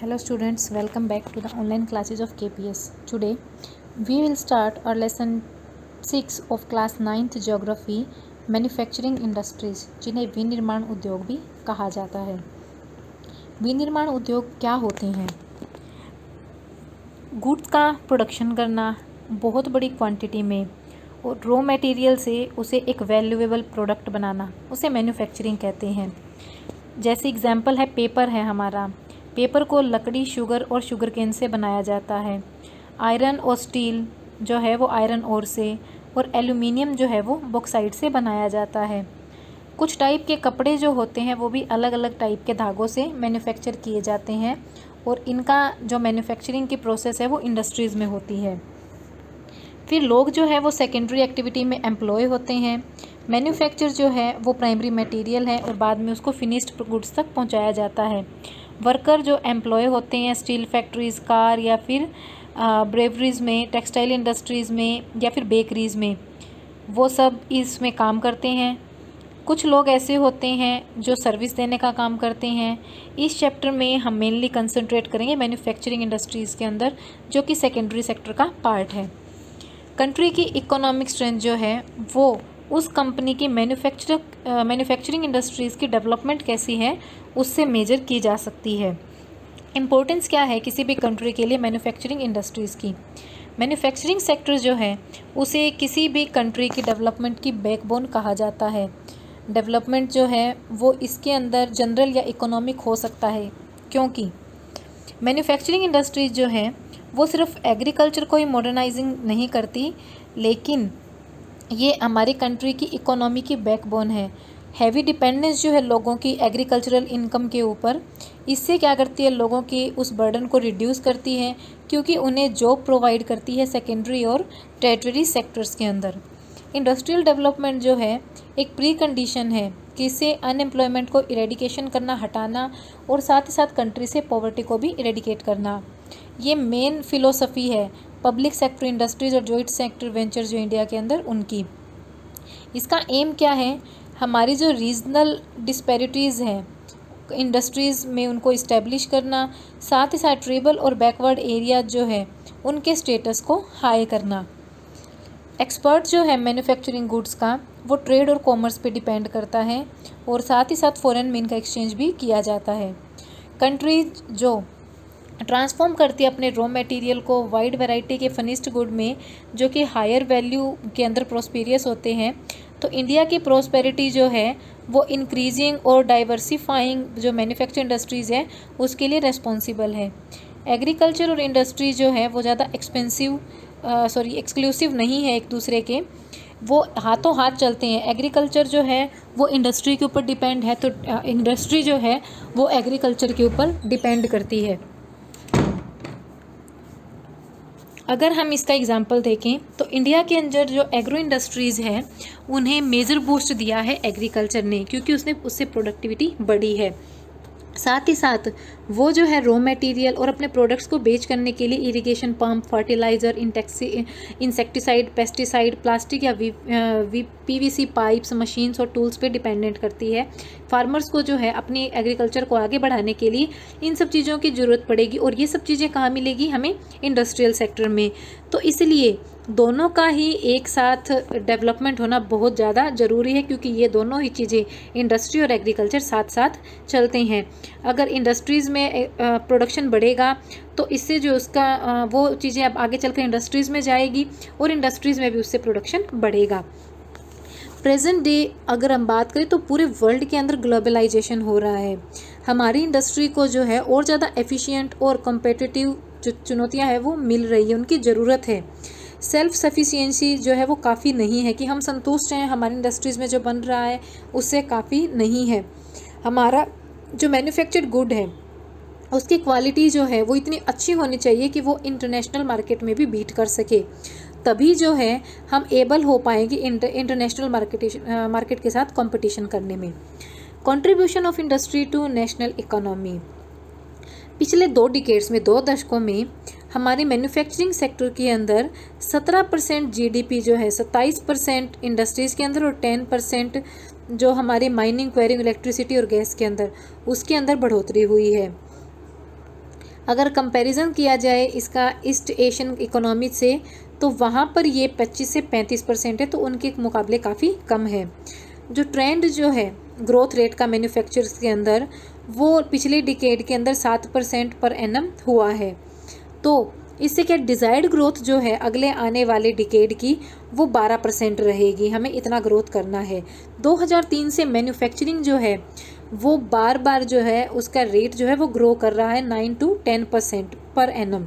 Hello students, welcome back to the online classes of KPS. Today we will start our lesson 6 of class 9th Geography Manufacturing Industries, जिन्हें विनिर्माण उद्योग भी कहा जाता है। विनिर्माण उद्योग क्या होते हैं? गुड्स का प्रोडक्शन करना बहुत बड़ी क्वांटिटी में और रॉ मटेरियल से उसे एक वैल्यूएबल प्रोडक्ट बनाना, उसे मैन्युफैक्चरिंग कहते हैं। जैसे एग्जांपल है, पेपर है हमारा। पेपर को लकड़ी, शुगर और शुगर केन से बनाया जाता है। आयरन और स्टील जो है वो आयरन ओर से, और एल्यूमिनियम जो है वो बॉक्साइट से बनाया जाता है। कुछ टाइप के कपड़े जो होते हैं वो भी अलग अलग टाइप के धागों से मैन्युफैक्चर किए जाते हैं, और इनका जो मैन्युफैक्चरिंग की प्रोसेस है वो इंडस्ट्रीज़ में होती है। फिर लोग जो है वो सेकेंडरी एक्टिविटी में एम्प्लॉय होते हैं। मैन्युफैक्चर जो है वो प्राइमरी मटेरियल है और बाद में उसको फिनिश्ड गुड्स तक पहुंचाया जाता है। वर्कर जो एम्प्लॉय होते हैं स्टील फैक्ट्रीज़, कार या फिर ब्रेवरीज़ में, टेक्सटाइल इंडस्ट्रीज़ में या फिर बेकरीज़ में, वो सब इसमें काम करते हैं। कुछ लोग ऐसे होते हैं जो सर्विस देने का काम करते हैं। इस चैप्टर में हम मेनली कंसंट्रेट करेंगे मैन्युफैक्चरिंग इंडस्ट्रीज़ के अंदर, जो कि सेकेंडरी सेक्टर का पार्ट है। कंट्री की इकोनॉमिक स्ट्रेंथ जो है वो उस कंपनी की मैन्युफैक्चरिंग इंडस्ट्रीज़ की डेवलपमेंट कैसी है उससे मेजर की जा सकती है। इम्पोर्टेंस क्या है किसी भी कंट्री के लिए मैन्युफैक्चरिंग इंडस्ट्रीज़ की? मैन्युफैक्चरिंग सेक्टर जो है उसे किसी भी कंट्री की डेवलपमेंट की बैकबोन कहा जाता है। डेवलपमेंट जो है वो इसके अंदर जनरल या इकोनॉमिक हो सकता है, क्योंकि मैन्युफैक्चरिंग इंडस्ट्रीज जो है वो सिर्फ एग्रीकल्चर को ही मॉडर्नाइजिंग नहीं करती, लेकिन ये हमारी कंट्री की इकोनॉमी की बैकबोन है। हैवी डिपेंडेंस जो है लोगों की एग्रीकल्चरल इनकम के ऊपर, इससे क्या करती है, लोगों की उस बर्डन को रिड्यूस करती है, क्योंकि उन्हें जॉब प्रोवाइड करती है सेकेंडरी और टेरिटरी सेक्टर्स के अंदर। इंडस्ट्रियल डेवलपमेंट जो है एक प्री कंडीशन है कि इससे अनएम्प्लॉयमेंट को इरेडिकेशन करना, हटाना, और साथ ही साथ कंट्री से पॉवर्टी को भी इरेडिकेट करना। ये मेन फिलोसफी है पब्लिक सेक्टर इंडस्ट्रीज और जॉइंट सेक्टर वेंचर जो इंडिया के अंदर उनकी। इसका एम क्या है? हमारी जो रीजनल डिस्पैरिटीज़ हैं इंडस्ट्रीज़ में उनको इस्टेब्लिश करना, साथ ही साथ ट्राइबल और बैकवर्ड एरिया जो है उनके स्टेटस को हाई करना। एक्सपर्ट जो है मैन्युफैक्चरिंग गुड्स का वो ट्रेड और कॉमर्स पे डिपेंड करता है, और साथ ही साथ फॉरेन में इनका एक्सचेंज भी किया जाता है। कंट्रीज जो ट्रांसफॉर्म करती है अपने रॉ मटेरियल को वाइड वैरायटी के फिनिश्ड गुड में, जो कि हायर वैल्यू के अंदर प्रोस्पेरियस होते हैं, तो इंडिया की प्रोस्पेरिटी जो है वो इंक्रीजिंग और डाइवर्सिफाइंग जो मैन्युफैक्चरिंग इंडस्ट्रीज़ है उसके लिए रेस्पॉन्सिबल है। एग्रीकल्चर और इंडस्ट्री जो है वो ज़्यादा एक्सक्लूसिव नहीं है एक दूसरे के, वो हाथों हाथ चलते हैं। एग्रीकल्चर जो है वो इंडस्ट्री के ऊपर डिपेंड है, तो इंडस्ट्री जो है वो एग्रीकल्चर के ऊपर डिपेंड करती है। अगर हम इसका एग्जांपल देखें तो इंडिया के अंदर जो एग्रो इंडस्ट्रीज़ है उन्हें मेजर बूस्ट दिया है एग्रीकल्चर ने, क्योंकि उससे प्रोडक्टिविटी बढ़ी है। साथ ही साथ वो जो है रॉ मटेरियल और अपने प्रोडक्ट्स को बेच करने के लिए irrigation pump, fertiliser, insecticide, pesticide, plastic या पीवीसी पाइप्स, मशीन्स और टूल्स पे डिपेंडेंट करती है। फार्मर्स को जो है अपनी एग्रीकल्चर को आगे बढ़ाने के लिए इन सब चीज़ों की ज़रूरत पड़ेगी, और ये सब चीज़ें कहाँ मिलेगी हमें? इंडस्ट्रियल सेक्टर में। तो इसलिए दोनों का ही एक साथ डेवलपमेंट होना बहुत ज़्यादा ज़रूरी है, क्योंकि ये दोनों ही चीज़ें, इंडस्ट्री और एग्रीकल्चर, साथ साथ चलते हैं। अगर इंडस्ट्रीज़ में प्रोडक्शन बढ़ेगा तो इससे जो उसका वो चीज़ें अब आगे चलकर इंडस्ट्रीज़ में जाएगी, और इंडस्ट्रीज़ में भी उससे प्रोडक्शन बढ़ेगा। प्रेजेंट डे अगर हम बात करें तो पूरे वर्ल्ड के अंदर ग्लोबलाइजेशन हो रहा है। हमारी इंडस्ट्री को जो है और ज़्यादा एफिशिएंट और कॉम्पिटिटिव जो चुनौतियाँ हैं वो मिल रही है, उनकी ज़रूरत है। सेल्फ सफिशिएंसी जो है वो काफ़ी नहीं है कि हम संतुष्ट हैं हमारी इंडस्ट्रीज़ में जो बन रहा है उससे, काफ़ी नहीं है। हमारा जो मैन्युफैक्चर्ड गुड है उसकी क्वालिटी जो है वो इतनी अच्छी होनी चाहिए कि वो इंटरनेशनल मार्केट में भी बीट कर सके, तभी जो है हम एबल हो पाएंगे इंटरनेशनल मार्केट के साथ कंपटीशन करने में। Contribution of industry to national economy. पिछले 2 डिकेड्स में, 2 दशकों में हमारी मैन्युफैक्चरिंग सेक्टर के अंदर 17% जीडीपी जो है, 27% इंडस्ट्रीज़ के अंदर और 10% जो हमारी माइनिंग, क्वेरिंग, इलेक्ट्रिसिटी और गैस के अंदर, उसके अंदर बढ़ोतरी हुई है। अगर कंपैरिजन किया जाए इसका ईस्ट एशियन इकोनॉमी से, तो वहाँ पर ये 25 से 35% है, तो उनके मुकाबले काफ़ी कम है। जो ट्रेंड जो है ग्रोथ रेट का मैन्युफैक्चरर्स के अंदर, वो पिछले डिकेड के अंदर 7% पर एनम हुआ है। तो इससे क्या डिज़ायर्ड ग्रोथ जो है अगले आने वाले डिकेड की, वो 12% रहेगी। हमें इतना ग्रोथ करना है। 2003 से मैन्युफैक्चरिंग जो है वो बार बार जो है उसका रेट जो है वो ग्रो कर रहा है 9 to 10% पर एनम।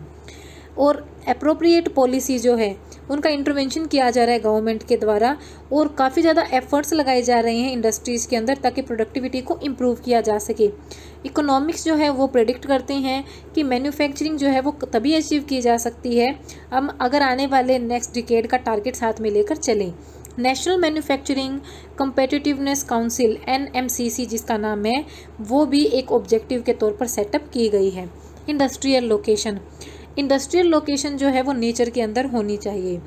और एप्रोप्रिएट पॉलिसी जो है उनका इंटरवेंशन किया जा रहा है गवर्नमेंट के द्वारा, और काफ़ी ज़्यादा एफर्ट्स लगाए जा रहे हैं इंडस्ट्रीज़ के अंदर ताकि प्रोडक्टिविटी को इम्प्रूव किया जा सके। इकोनॉमिक्स जो है वो प्रेडिक्ट करते हैं कि मैन्युफैक्चरिंग जो है वो तभी अचीव की जा सकती है हम अगर आने वाले नेक्स्ट डिकेड का टारगेट साथ में लेकर चलें। National manufacturing competitiveness council NMCC जिसका नाम है, वो भी एक ऑब्जेक्टिव के तौर पर सेटअप की गई है। इंडस्ट्रियल लोकेशन, इंडस्ट्रियल लोकेशन जो है वो नेचर के अंदर होनी चाहिए,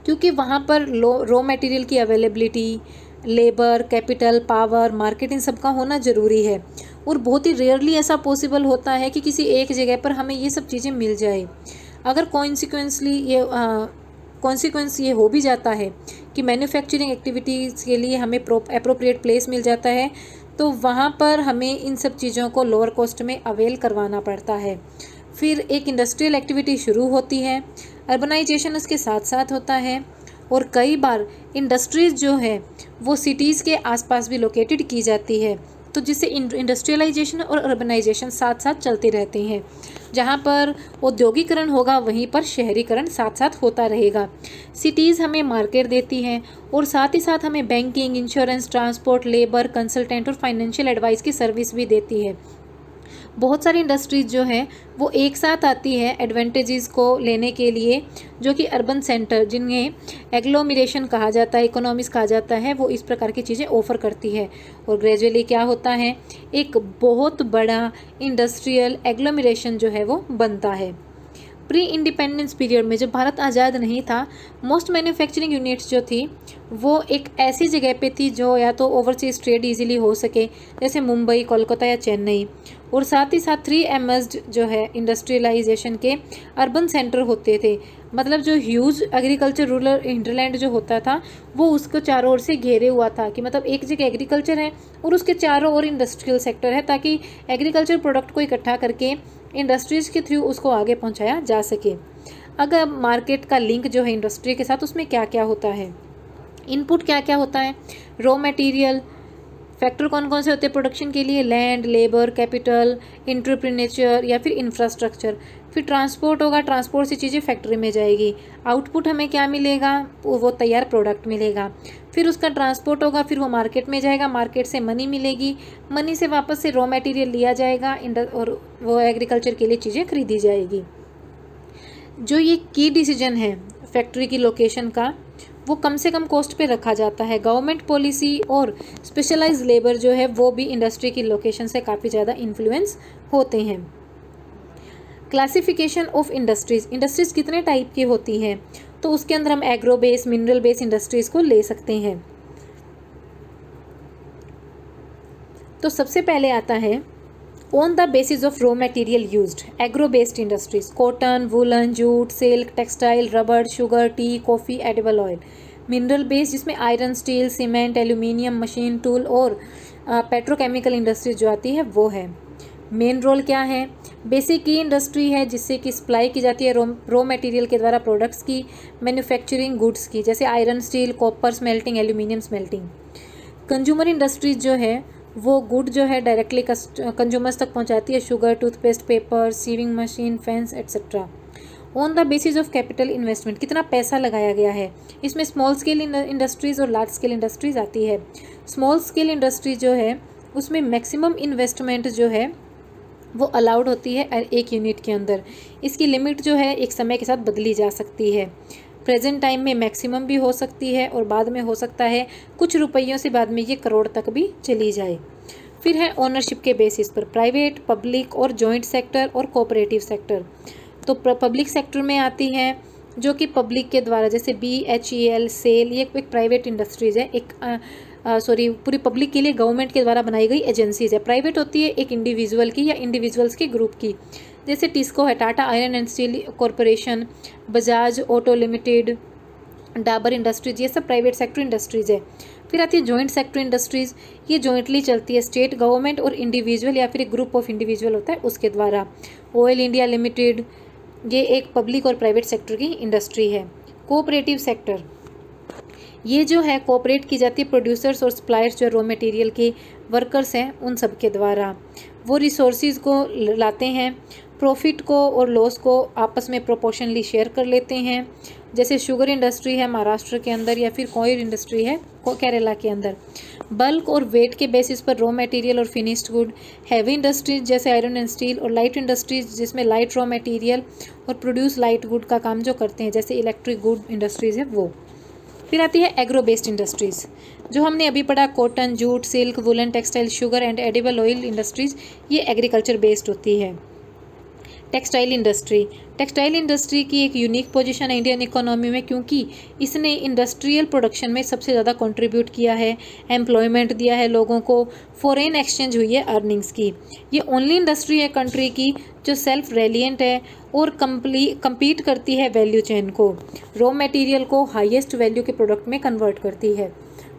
क्योंकि वहाँ पर रॉ मटेरियल की availability, labour, capital, power, market, इन सब का होना ज़रूरी है। और बहुत ही रेयरली ऐसा पॉसिबल होता है कि किसी एक जगह पर हमें ये सब चीज़ें मिल जाए। अगर कॉन्सिक्वेंस ये हो भी जाता है कि मैन्युफैक्चरिंग एक्टिविटीज़ के लिए हमें एप्रोप्रिएट प्लेस मिल जाता है, तो वहाँ पर हमें इन सब चीज़ों को लोअर कॉस्ट में अवेल करवाना पड़ता है। फिर एक इंडस्ट्रियल एक्टिविटी शुरू होती है, अर्बनाइजेशन उसके साथ साथ होता है, और कई बार इंडस्ट्रीज़ जो है वो सिटीज़ के आसपास भी लोकेटेड की जाती है, तो जिससे इंडस्ट्रियलाइजेशन और अर्बनाइजेशन साथ साथ चलते रहते हैं। जहाँ पर औद्योगिकरण होगा वहीं पर शहरीकरण साथ साथ होता रहेगा। सिटीज़ हमें मार्केट देती हैं और साथ ही साथ हमें banking, insurance, transport, labour, consultant और फाइनेंशियल एडवाइस की सर्विस भी देती है। बहुत सारी इंडस्ट्रीज़ जो हैं वो एक साथ आती है एडवांटेजेस को लेने के लिए, जो कि अर्बन सेंटर जिन्हें एग्लोमरेशन कहा जाता है, इकोनॉमिक्स कहा जाता है, वो इस प्रकार की चीज़ें ऑफर करती है। और ग्रेजुअली क्या होता है, एक बहुत बड़ा इंडस्ट्रियल एग्लोमरेशन जो है वो बनता है। प्री इंडिपेंडेंस पीरियड में जब भारत आज़ाद नहीं था, मोस्ट मैन्युफैक्चरिंग यूनिट्स जो थी वो एक ऐसी जगह पे थी जो या तो ओवरसीज ट्रेड इजीली हो सके, जैसे मुंबई, कोलकाता या चेन्नई। और साथ ही साथ 3Ms जो है इंडस्ट्रियलाइजेशन के अर्बन सेंटर होते थे, मतलब जो ह्यूज एग्रीकल्चर रूरल हिंटरलैंड जो होता था वो उसको चारों ओर से घेरे हुआ था, कि मतलब एक जगह एग्रीकल्चर है और उसके चारों ओर इंडस्ट्रियल सेक्टर है, ताकि एग्रीकल्चर प्रोडक्ट को इकट्ठा करके इंडस्ट्रीज़ के थ्रू उसको आगे पहुंचाया जा सके। अगर मार्केट का लिंक जो है इंडस्ट्री के साथ, उसमें क्या क्या होता है, इनपुट क्या क्या होता है, रॉ मटेरियल, फैक्टर कौन कौन से होते हैं प्रोडक्शन के लिए, लैंड, लेबर, कैपिटल, एंटरप्रेन्योरशिप या फिर इंफ्रास्ट्रक्चर। फिर ट्रांसपोर्ट होगा, ट्रांसपोर्ट से चीज़ें फैक्ट्री में जाएगी, आउटपुट हमें क्या मिलेगा, वो तैयार प्रोडक्ट मिलेगा। फिर उसका ट्रांसपोर्ट होगा, फिर वो मार्केट में जाएगा, मार्केट से मनी मिलेगी, मनी से वापस से रॉ मटेरियल लिया जाएगा और वो एग्रीकल्चर के लिए चीज़ें खरीदी जाएगी। जो ये की डिसीजन है फैक्ट्री की लोकेशन का, वो कम से कम कॉस्ट पे रखा जाता है। गवर्नमेंट पॉलिसी और स्पेशलाइज्ड लेबर जो है वो भी इंडस्ट्री की लोकेशन से काफ़ी ज़्यादा इन्फ्लुएंस होते हैं। क्लासिफिकेशन ऑफ इंडस्ट्रीज़, इंडस्ट्रीज़ कितने टाइप की होती हैं, तो उसके अंदर हम agro base, mineral base industries को ले सकते हैं। तो सबसे पहले आता है on the basis of raw material used, agro based industries, cotton, woollen, jute, silk, textile, rubber, sugar, tea, coffee, edible oil. Mineral based जिसमें iron, steel, cement, aluminium, machine, tool और पेट्रोकेमिकल इंडस्ट्रीज जो आती है वो है। Main role क्या है, basic की इंडस्ट्री है जिससे कि सप्लाई की जाती है रॉ मटेरियल के द्वारा प्रोडक्ट्स की, मैन्युफैक्चरिंग गुड्स की, जैसे iron, steel, copper smelting, aluminium smelting. Consumer industries जो है वो गुड जो है डायरेक्टली कंज्यूमर्स तक पहुंचाती है, sugar, toothpaste, paper, sewing machine, fans etcetera. On the basis of capital investment, कितना पैसा लगाया गया है, इसमें स्मॉल स्केल इंडस्ट्रीज़ और लार्ज स्केल इंडस्ट्रीज़ आती है। स्मॉल स्केल इंडस्ट्री जो है उसमें मैक्सिमम इन्वेस्टमेंट जो है वो अलाउड होती है एक यूनिट के अंदर। इसकी लिमिट जो है एक समय के साथ बदली जा सकती है। प्रेजेंट टाइम में मैक्सिमम भी हो सकती है और बाद में हो सकता है कुछ रुपयों से बाद में ये करोड़ तक भी चली जाए। फिर है ओनरशिप के बेसिस पर, प्राइवेट, पब्लिक और जॉइंट सेक्टर और कोऑपरेटिव सेक्टर। तो पब्लिक सेक्टर में आती है जो कि पब्लिक के द्वारा, जैसे BHEL, सेल, ये एक प्राइवेट इंडस्ट्रीज़ है, पूरी पब्लिक के लिए गवर्नमेंट के द्वारा बनाई गई एजेंसीज है। प्राइवेट होती है एक इंडिविजुअल की या इंडिविजुअल्स के ग्रुप की, जैसे टिस्को है, Tata iron and steel corporation, Bajaj auto limited, Dabur industries, ये सब प्राइवेट सेक्टर इंडस्ट्रीज़ है। फिर आती है जॉइंट सेक्टर इंडस्ट्रीज़, ये जॉइंटली चलती है स्टेट गवर्नमेंट और इंडिविजुअल या फिर एक ग्रुप ऑफ इंडिविजुअल होता है उसके द्वारा। ऑयल इंडिया लिमिटेड, ये एक पब्लिक और प्राइवेट सेक्टर की इंडस्ट्री है। कोऑपरेटिव सेक्टर, ये जो है कोऑपरेट की जाती है प्रोड्यूसर्स और सप्लायर्स जो रॉ मटेरियल के वर्कर्स हैं उन सब के द्वारा। वो रिसोर्सेज को लाते हैं, प्रॉफिट को और लॉस को आपस में प्रोपोर्शनली शेयर कर लेते हैं। जैसे शुगर इंडस्ट्री है महाराष्ट्र के अंदर, या फिर कोयर इंडस्ट्री है केरला के अंदर। बल्क और वेट के बेसिस पर रॉ मटेरियल और फिनिश्ड गुड। हैवी इंडस्ट्रीज जैसे आयरन एंड स्टील, और लाइट इंडस्ट्रीज जिसमें लाइट रॉ मटेरियल और प्रोड्यूस लाइट गुड का काम जो करते हैं, जैसे इलेक्ट्रिक गुड इंडस्ट्रीज है वो। फिर आती है एग्रो बेस्ड इंडस्ट्रीज़, जो हमने अभी पढ़ा, cotton, jute, silk, woollen, textile, sugar and edible oil industries, ये एग्रीकल्चर बेस्ड होती है। टेक्सटाइल इंडस्ट्री, टेक्सटाइल इंडस्ट्री की एक यूनिक पोजीशन है इंडियन इकोनॉमी में, क्योंकि इसने इंडस्ट्रियल प्रोडक्शन में सबसे ज़्यादा कंट्रीब्यूट किया है, एम्प्लॉयमेंट दिया है लोगों को, फॉरेन एक्सचेंज हुई है अर्निंग्स की। ये ओनली इंडस्ट्री है कंट्री की जो सेल्फ रेलिएंट है और कम्पीट करती है वैल्यू चेन को, रॉ मटेरियल को हाईएस्ट वैल्यू के प्रोडक्ट में कन्वर्ट करती है।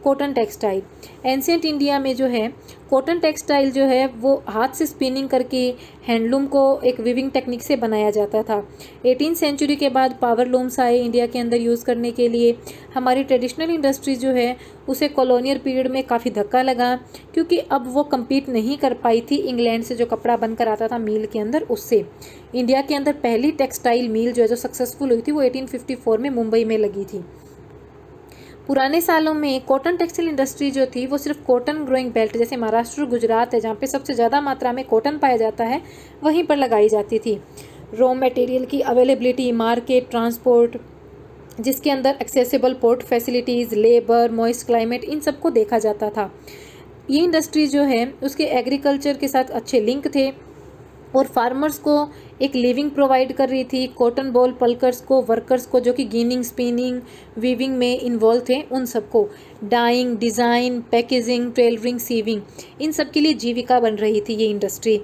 कॉटन टेक्सटाइल, एंशियंट इंडिया में जो है कॉटन टेक्सटाइल जो है वो हाथ से स्पिनिंग करके हैंडलूम को एक विविंग टेक्निक से बनाया जाता था। 18वीं सेंचुरी के बाद पावर लूम्स आए इंडिया के अंदर यूज़ करने के लिए। हमारी ट्रेडिशनल इंडस्ट्री जो है उसे कॉलोनियल पीरियड में काफ़ी धक्का लगा, क्योंकि अब वो कम्पीट नहीं कर पाई थी इंग्लैंड से जो कपड़ा बनकर आता था मिल के अंदर उससे। इंडिया के अंदर पहली टेक्सटाइल मिल जो है जो सक्सेसफुल हुई थी वो 1854 में मुंबई में लगी थी। पुराने सालों में कॉटन टेक्सटाइल इंडस्ट्री जो थी वो सिर्फ कॉटन ग्रोइंग बेल्ट जैसे महाराष्ट्र, गुजरात है जहाँ पे सबसे ज़्यादा मात्रा में कॉटन पाया जाता है, वहीं पर लगाई जाती थी। रॉ मटेरियल की अवेलेबिलिटी, मार्केट, ट्रांसपोर्ट, जिसके अंदर accessible port facilities, labour, moist climate, इन सब को देखा जाता था। ये इंडस्ट्री जो है उसके एग्रीकल्चर के साथ अच्छे लिंक थे और फार्मर्स को एक लिविंग प्रोवाइड कर रही थी। कॉटन बॉल पल्कर्स को, वर्कर्स को जो कि गिनिंग, स्पिनिंग, वीविंग में इन्वॉल्व थे, उन सबको dyeing, design, packaging, tailoring, sewing, इन सब के लिए जीविका बन रही थी ये इंडस्ट्री।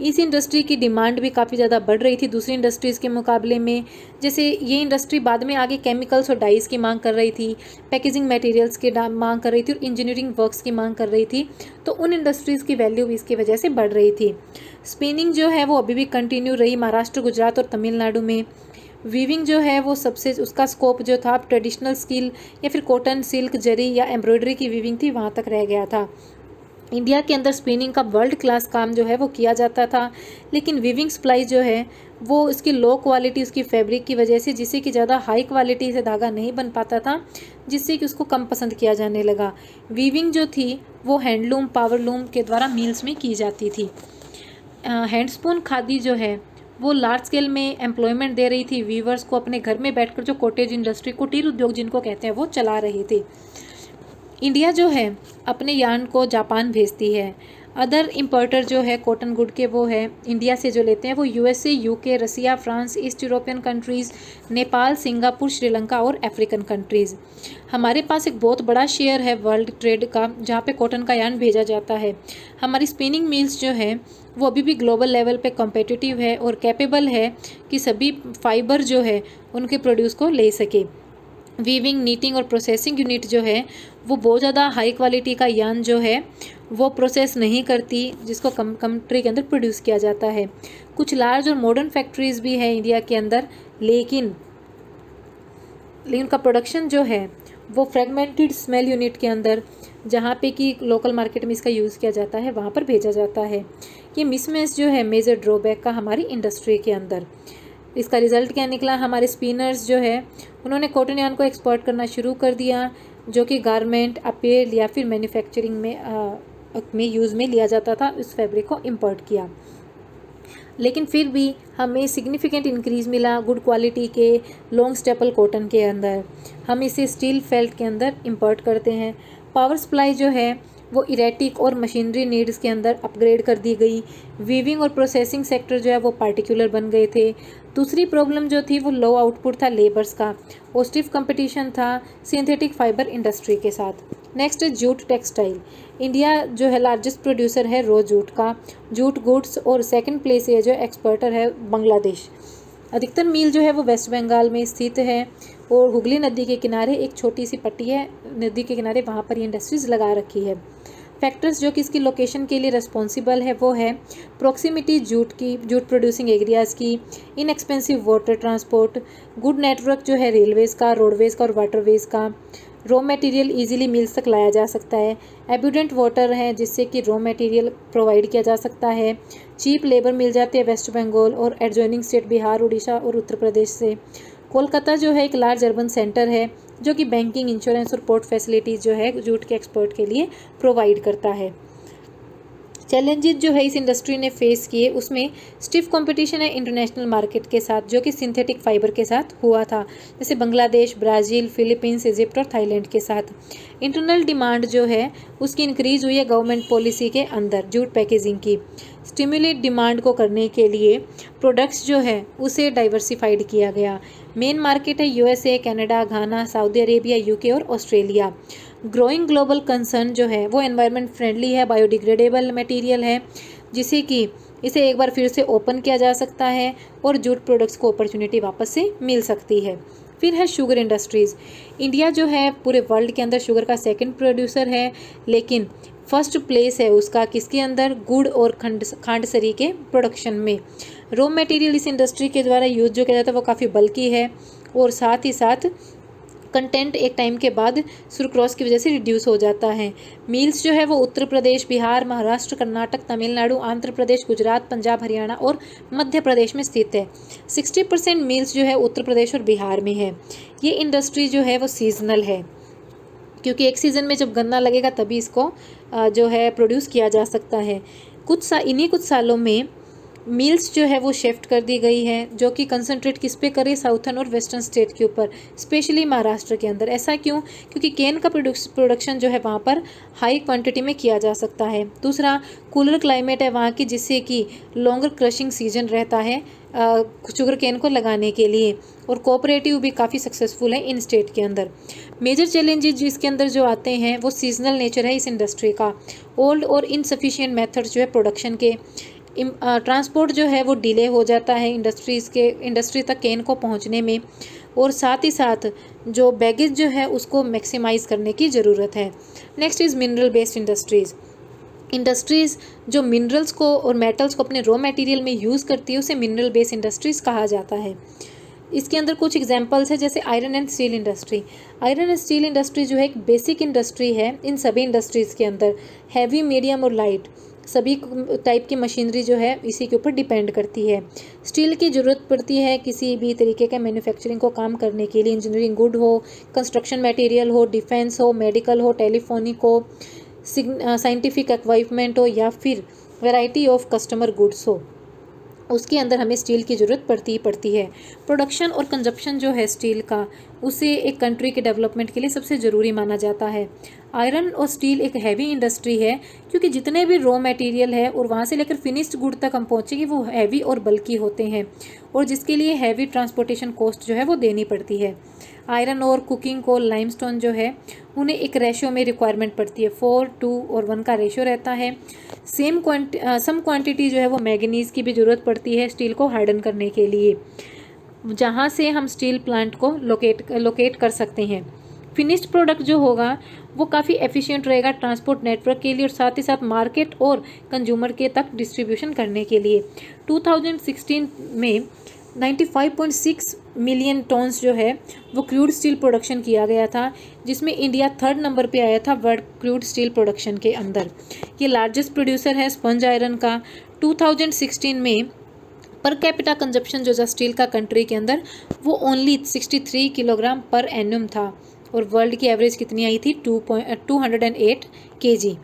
इस इंडस्ट्री की डिमांड भी काफ़ी ज़्यादा बढ़ रही थी दूसरी इंडस्ट्रीज़ के मुकाबले में। जैसे ये इंडस्ट्री बाद में आगे केमिकल्स और डाइज़ की मांग कर रही थी, पैकेजिंग मटेरियल्स की मांग कर रही थी और इंजीनियरिंग वर्क्स की मांग कर रही थी, तो उन इंडस्ट्रीज़ की वैल्यू भी इसकी वजह से बढ़ रही थी। स्पिनिंग जो है वो अभी भी कंटिन्यू रही महाराष्ट्र, गुजरात और तमिलनाडु में। वीविंग जो है वो सबसे उसका स्कोप जो था ट्रेडिशनल स्किल या फिर कॉटन, सिल्क, जरी या एम्ब्रॉयडरी की वीविंग थी, वहाँ तक रह गया था। इंडिया के अंदर स्पिनिंग का वर्ल्ड क्लास काम जो है वो किया जाता था, लेकिन वीविंग सप्लाई जो है वो उसकी लो क्वालिटी उसकी फैब्रिक की वजह से, जिससे कि ज़्यादा हाई क्वालिटी से धागा नहीं बन पाता था, जिससे कि उसको कम पसंद किया जाने लगा। वीविंग जो थी वो हैंडलूम, पावरलूम के द्वारा मिल्स में की जाती थी। हैंडस्पून खादी जो है वो लार्ज स्केल में एम्प्लॉयमेंट दे रही थी वीवर्स को, अपने घर में बैठकर जो कॉटेज इंडस्ट्री, कुटीर उद्योग जिनको कहते हैं, वो चला रही थी। इंडिया जो है अपने यार्न को जापान भेजती है। अदर इम्पोर्टर जो है कॉटन गुड के वो है इंडिया से जो लेते हैं वो USA, UK, Russia, France, East European countries, Nepal, Singapore, Sri Lanka और अफ्रीकन कंट्रीज़। हमारे पास एक बहुत बड़ा शेयर है वर्ल्ड ट्रेड का, जहाँ पे कॉटन का यार्न भेजा जाता है। हमारी स्पिनिंग मिल्स जो है वो अभी भी ग्लोबल लेवल पे कॉम्पिटिटिव है और कैपेबल है कि सभी फाइबर जो है उनके प्रोड्यूस को ले सके। वीविंग, नीटिंग और प्रोसेसिंग यूनिट जो है वो बहुत ज़्यादा हाई क्वालिटी का यार्न जो है वो प्रोसेस नहीं करती, जिसको कंट्री के अंदर प्रोड्यूस किया जाता है। कुछ लार्ज और मॉडर्न फैक्ट्रीज़ भी है इंडिया के अंदर, लेकिन उनका प्रोडक्शन जो है वो फ्रेगमेंटेड स्मेल यूनिट के अंदर, जहाँ पे कि लोकल मार्केट में इसका यूज़ किया जाता है, वहाँ पर भेजा जाता है। ये मिसमैच जो है मेजर ड्रॉबैक का हमारी इंडस्ट्री के अंदर। इसका रिज़ल्ट क्या निकला? हमारे स्पिनर्स जो है उन्होंने कॉटन यार्न को एक्सपोर्ट करना शुरू कर दिया, जो कि गारमेंट, अपील या फिर मैन्युफैक्चरिंग में यूज़ में लिया जाता था, उस फैब्रिक को इंपोर्ट किया। लेकिन फिर भी हमें सिग्निफिकेंट इंक्रीज़ मिला गुड क्वालिटी के लॉन्ग स्टेपल कॉटन के अंदर। हम इसे स्टील फेल्ट के अंदर इंपोर्ट करते हैं। पावर सप्लाई जो है वो इरेटिक और मशीनरी नीड्स के अंदर अपग्रेड कर दी गई। वीविंग और प्रोसेसिंग सेक्टर जो है वो पार्टिकुलर बन गए थे। दूसरी प्रॉब्लम जो थी वो लो आउटपुट था लेबर्स का और स्टिफ कंपटीशन था सिंथेटिक फाइबर इंडस्ट्री के साथ। नेक्स्ट है जूट टेक्सटाइल। इंडिया जो है लार्जेस्ट प्रोड्यूसर है रो जूट का, जूट गुड्स, और सेकंड प्लेस ये जो एक्सपोर्टर है बांग्लादेश। अधिकतर मिल जो है वो वेस्ट बंगाल में स्थित है और हुगली नदी के किनारे एक छोटी सी पट्टी है नदी के किनारे, वहाँ पर ये इंडस्ट्रीज़ लगा रखी है। फैक्टर्स जो कि इसकी लोकेशन के लिए रिस्पॉन्सिबल है वो है प्रॉक्सिमिटी जूट प्रोड्यूसिंग एरियाज़ की, inexpensive water transport, good network जो है रेलवेज़ का, रोडवेज़ का और वाटरवेज़ का, रॉ मटेरियल इजीली मिल्स तक लाया जा सकता है, एब्यूडेंट वाटर है जिससे कि रॉ मटेरियल प्रोवाइड किया जा सकता है, चीप लेबर मिल जाती है वेस्ट बंगाल और एडजॉइनिंग स्टेट बिहार, उड़ीसा और उत्तर प्रदेश से। कोलकाता जो है एक लार्ज अर्बन सेंटर है जो कि बैंकिंग, इंश्योरेंस और पोर्ट फैसिलिटीज़ जो है जूट के एक्सपोर्ट के लिए प्रोवाइड करता है। चैलेंजेस जो है इस इंडस्ट्री ने फेस किए, उसमें स्टिफ कंपटीशन है इंटरनेशनल मार्केट के साथ जो कि सिंथेटिक फाइबर के साथ हुआ था, जैसे बांग्लादेश, ब्राज़ील, फिलीपींस, इजिप्ट और थाईलैंड के साथ। इंटरनल डिमांड जो है उसकी इंक्रीज़ हुई है गवर्नमेंट पॉलिसी के अंदर जूट पैकेजिंग की। स्टिमुलेट डिमांड को करने के लिए प्रोडक्ट्स जो है उसे डाइवर्सिफाइड किया गया। मेन मार्केट है यूएसए, कनाडा, घाना, सऊदी अरेबिया, यूके और ऑस्ट्रेलिया। ग्रोइंग ग्लोबल कंसर्न जो है वो एनवायरनमेंट फ्रेंडली है, बायोडिग्रेडेबल मटेरियल है जिसे कि इसे एक बार फिर से ओपन किया जा सकता है और जूट प्रोडक्ट्स को अपॉर्चुनिटी वापस से मिल सकती है। फिर है शुगर इंडस्ट्रीज़। इंडिया जो है पूरे वर्ल्ड के अंदर शुगर का सेकंड प्रोड्यूसर है, लेकिन फर्स्ट प्लेस है उसका किसके अंदर, गुड़ और खांडसरी के प्रोडक्शन में। रॉ मटेरियल इस इंडस्ट्री के द्वारा यूज जो किया जाता है वो काफ़ी बल्कि है और साथ ही साथ कंटेंट एक टाइम के बाद सुक्रॉस की वजह से रिड्यूस हो जाता है। मील्स जो है वो उत्तर प्रदेश, बिहार, महाराष्ट्र, कर्नाटक, तमिलनाडु, आंध्र प्रदेश, गुजरात, पंजाब, हरियाणा और मध्य प्रदेश में स्थित है। 60% मील्स जो है उत्तर प्रदेश और बिहार में है। ये इंडस्ट्री जो है वो सीजनल है क्योंकि एक सीज़न में जब गन्ना लगेगा तभी इसको जो है प्रोड्यूस किया जा सकता है। इन्हीं कुछ सालों में मिल्स जो है वो शिफ्ट कर दी गई है जो कि कंसंट्रेट किस पे करे, साउथर्न और वेस्टर्न स्टेट के ऊपर, स्पेशली महाराष्ट्र के अंदर। ऐसा क्यों? क्योंकि केन का प्रोडक्शन जो है वहाँ पर हाई क्वांटिटी में किया जा सकता है। दूसरा, कूलर क्लाइमेट है वहाँ की जिससे कि लॉन्गर क्रशिंग सीजन रहता है शुगर केन को लगाने के लिए, और कोऑपरेटिव भी काफ़ी सक्सेसफुल है इन स्टेट के अंदर। मेजर चैलेंजेस जो इसके अंदर जो आते हैं वो सीजनल नेचर है इस इंडस्ट्री का, ओल्ड और इनसफिशिएंट मेथड्स जो है प्रोडक्शन के, ट्रांसपोर्ट जो है वो डिले हो जाता है इंडस्ट्री तक केन को पहुंचने में, और साथ ही साथ जो बैगेज जो है उसको मैक्सिमाइज़ करने की ज़रूरत है। Next is mineral based industries जो मिनरल्स को और मेटल्स को अपने रॉ मटेरियल में यूज़ करती है उसे मिनरल बेस्ड इंडस्ट्रीज़ कहा जाता है। इसके अंदर कुछ एग्जांपल्स है जैसे iron and steel industry. Iron and steel industry जो है एक बेसिक इंडस्ट्री है इन सभी इंडस्ट्रीज़ के अंदर। हैवी, मीडियम और लाइट सभी टाइप की मशीनरी जो है इसी के ऊपर डिपेंड करती है। स्टील की ज़रूरत पड़ती है किसी भी तरीके के मैन्युफैक्चरिंग को काम करने के लिए, इंजीनियरिंग गुड हो, कंस्ट्रक्शन मटेरियल हो, डिफेंस हो, मेडिकल हो, टेलीफोनिक हो, साइंटिफिक इक्विपमेंट हो या फिर वैरायटी ऑफ कस्टमर गुड्स हो, उसके अंदर हमें स्टील की ज़रूरत पड़ती है। प्रोडक्शन और कंजप्शन जो है स्टील का उसे एक कंट्री के डेवलपमेंट के लिए सबसे ज़रूरी माना जाता है। आयरन और स्टील एक हैवी इंडस्ट्री है क्योंकि जितने भी रॉ मटेरियल है और वहाँ से लेकर फिनिश्ड गुड तक हम पहुँचेंगे वो हैवी और बल्कि होते हैं और जिसके लिए हैवी ट्रांसपोर्टेशन कॉस्ट जो है वो देनी पड़ती है। आयरन और कुकिंग कोल, लाइमस्टोन जो है उन्हें एक रेशियो में रिक्वायरमेंट पड़ती है, 4, 2 और 1 का रेशियो रहता है। सम क्वांटिटी जो है वो मैग्नीज़ की भी ज़रूरत पड़ती है स्टील को हार्डन करने के लिए, जहाँ से हम स्टील प्लांट को लोकेट कर सकते हैं। फिनिश्ड प्रोडक्ट जो होगा वो काफ़ी एफिशिएंट रहेगा ट्रांसपोर्ट नेटवर्क के लिए और साथ ही साथ मार्केट और कंज्यूमर के तक डिस्ट्रीब्यूशन करने के लिए। 2016 में 95.6 मिलियन टन्स जो है वो क्रूड स्टील प्रोडक्शन किया गया था, जिसमें इंडिया 3rd नंबर पे आया था वर्ल्ड क्रूड स्टील प्रोडक्शन के अंदर। ये लार्जेस्ट प्रोड्यूसर है स्पंज आयरन का। 2016 में पर कैपिटा कंजप्शन जो स्टील का कंट्री के अंदर वो ओनली 63 किलोग्राम पर एनम था और वर्ल्ड की एवरेज कितनी आई थी 208 kg।